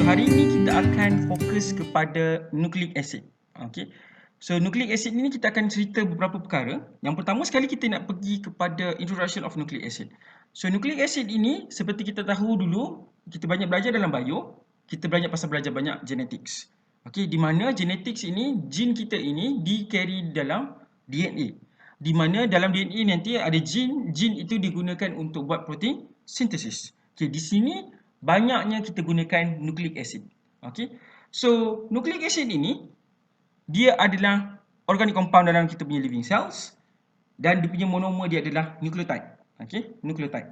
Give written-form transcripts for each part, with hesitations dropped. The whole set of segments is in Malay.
hari ini kita akan fokus kepada nucleic acid. Okey. So nucleic acid ini kita akan cerita beberapa perkara. Yang pertama sekali kita nak pergi kepada introduction of nucleic acid. So nucleic acid ini seperti kita tahu dulu, kita banyak belajar dalam bio, kita belajar banyak genetics. Okey, di mana genetics ini, gene kita ini di-carry dalam DNA. Di mana dalam DNA nanti ada gene itu digunakan untuk buat protein synthesis. Okey, di sini banyaknya kita gunakan nucleic acid. Okey. So, nucleic acid ini dia adalah organic compound dalam kita punya living cells dan dia punya monomer dia adalah nucleotide. Okey, nucleotide.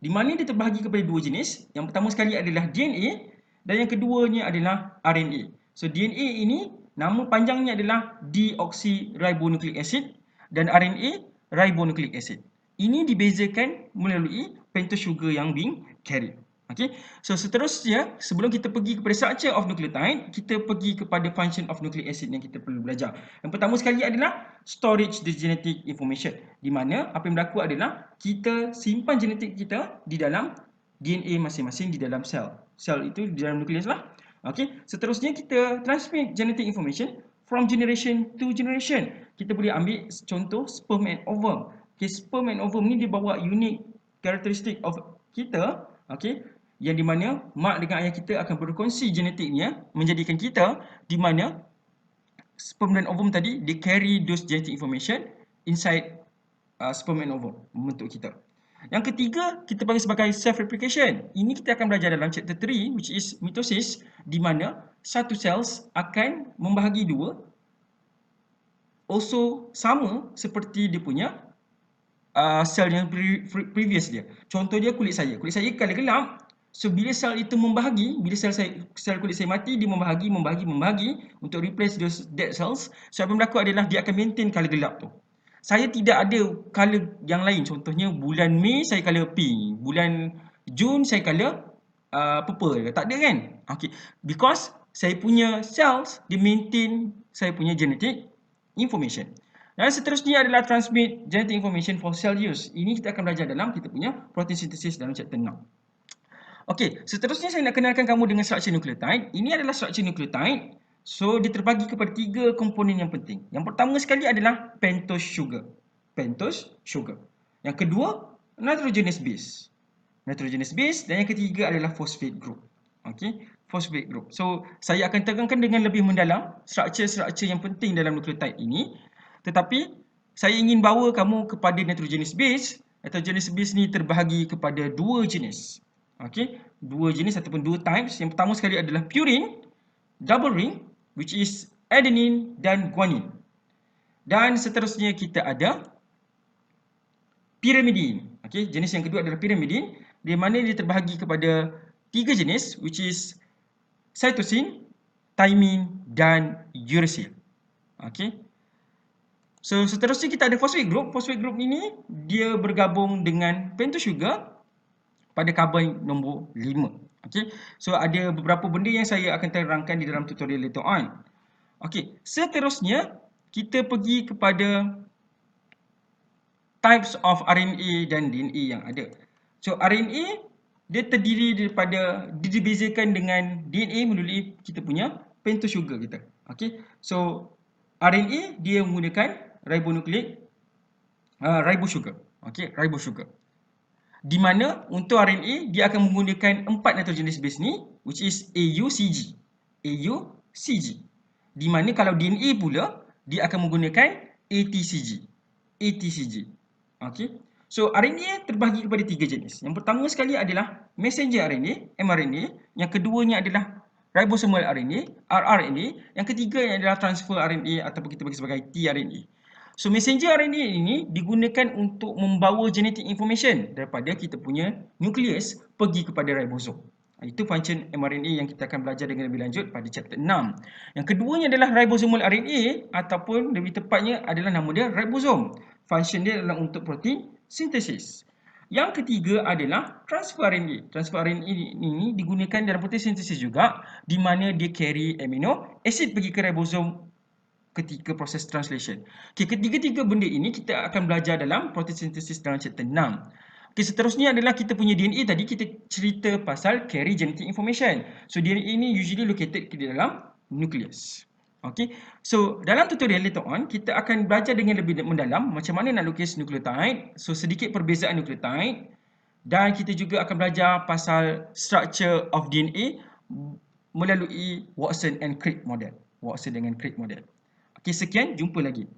Di mana dia terbahagi kepada dua jenis. Yang pertama sekali adalah DNA dan yang keduanya adalah RNA. So, DNA ini nama panjangnya adalah deoxyribonucleic acid dan RNA ribonucleic acid. Ini dibezakan melalui pentose sugar yang being carried. Okay. So seterusnya, sebelum kita pergi kepada structure of nucleotide, kita pergi kepada function of nucleic acid yang kita perlu belajar. Yang pertama sekali adalah storage the genetic information, di mana apa yang berlaku adalah kita simpan genetik kita di dalam DNA masing-masing di dalam sel. Sel itu di dalam nukleus lah. Okay. Seterusnya kita transmit genetic information from generation to generation. Kita boleh ambil contoh sperm and ovum. Okay, sperm and ovum ni dia bawa unique karakteristik of kita. Okay, yang di mana mak dengan ayah kita akan berkongsi genetiknya menjadikan kita di mana sperm dan ovum tadi they carry those genetic information inside sperm and ovum membentuk kita. Yang ketiga kita panggil sebagai self replication. Ini kita akan belajar dalam chapter 3 which is mitosis, di mana satu cells akan membahagi dua also sama seperti dia punya sel yang previous dia. Contoh dia kulit saya. Kulit saya kalau gelap, so bila sel itu membahagi, bila sel kulit saya mati, dia membahagi untuk replace those dead cells. So apa yang berlaku adalah dia akan maintain color gelap tu. Saya tidak ada color yang lain. Contohnya bulan Mei saya color pink, bulan Jun saya color purple. Tak ada kan? Okay. Because saya punya cells dia maintain saya punya genetic information. Dan seterusnya adalah transmit genetic information for cell use. Ini kita akan belajar dalam kita punya protein synthesis dalam chapter 6. Okey, seterusnya saya nak kenalkan kamu dengan struktur nukleotide. Ini adalah struktur nukleotide. So, dia terbagi kepada 3 komponen yang penting. Yang pertama sekali adalah pentose sugar. Pentose sugar. Yang kedua, nitrogenous base. Nitrogenous base dan yang ketiga adalah phosphate group. Okey, phosphate group. So, saya akan terangkan dengan lebih mendalam struktur-struktur yang penting dalam nukleotide ini. Tetapi saya ingin bawa kamu kepada nitrogenous base. Nitrogenous base ni terbahagi kepada dua jenis. Okey, dua jenis ataupun dua types. Yang pertama sekali adalah purine, double ring, which is adenine dan guanine. Dan seterusnya kita ada pyrimidine. Okey, jenis yang kedua adalah pyrimidine, di mana dia terbahagi kepada tiga jenis, which is cytosine, thymine dan uracil. Okey. So seterusnya kita ada phosphate group. Phosphate group ini dia bergabung dengan pentose sugar pada karbon nombor 5. Okey. So ada beberapa benda yang saya akan terangkan di dalam tutorial later on. Okey, seterusnya kita pergi kepada types of RNA dan DNA yang ada. So RNA dia terdiri daripada dibezakan dengan DNA melalui kita punya pentose sugar kita. Okey. So RNA dia menggunakan ribonucleic ribosugar. Okey, ribosugar. Di mana untuk RNA dia akan menggunakan 4 nitrogenous base ni, which is AUCG. AUCG. Di mana kalau DNA pula dia akan menggunakan ATCG. ATCG. Okey. So RNA terbahagi kepada 3 jenis. Yang pertama sekali adalah messenger RNA, mRNA. Yang keduanya adalah ribosomal RNA, rRNA. Yang ketiga adalah transfer RNA ataupun kita bagi sebagai tRNA. So messenger RNA ini digunakan untuk membawa genetic information daripada kita punya nukleus pergi kepada ribosom. Itu function mRNA yang kita akan belajar dengan lebih lanjut pada chapter 6. Yang keduanya adalah ribosomal RNA ataupun lebih tepatnya adalah nama dia ribosom. Function dia adalah untuk protein synthesis. Yang ketiga adalah transfer RNA. Transfer RNA ini digunakan dalam protein synthesis juga, di mana dia carry amino acid pergi ke ribosom ketika proses translation. Okay, ketiga-tiga benda ini kita akan belajar dalam protein synthesis dalam chapter 6. Okay, seterusnya adalah kita punya DNA tadi kita cerita pasal carry genetic information. So DNA ini usually located di dalam nukleus. Okay, so dalam tutorial later on kita akan belajar dengan lebih mendalam macam mana nak lukis nukleotide, so sedikit perbezaan nukleotide, dan kita juga akan belajar pasal structure of DNA melalui Watson and Crick model. Watson dengan Crick model. Okay, sekian, jumpa lagi.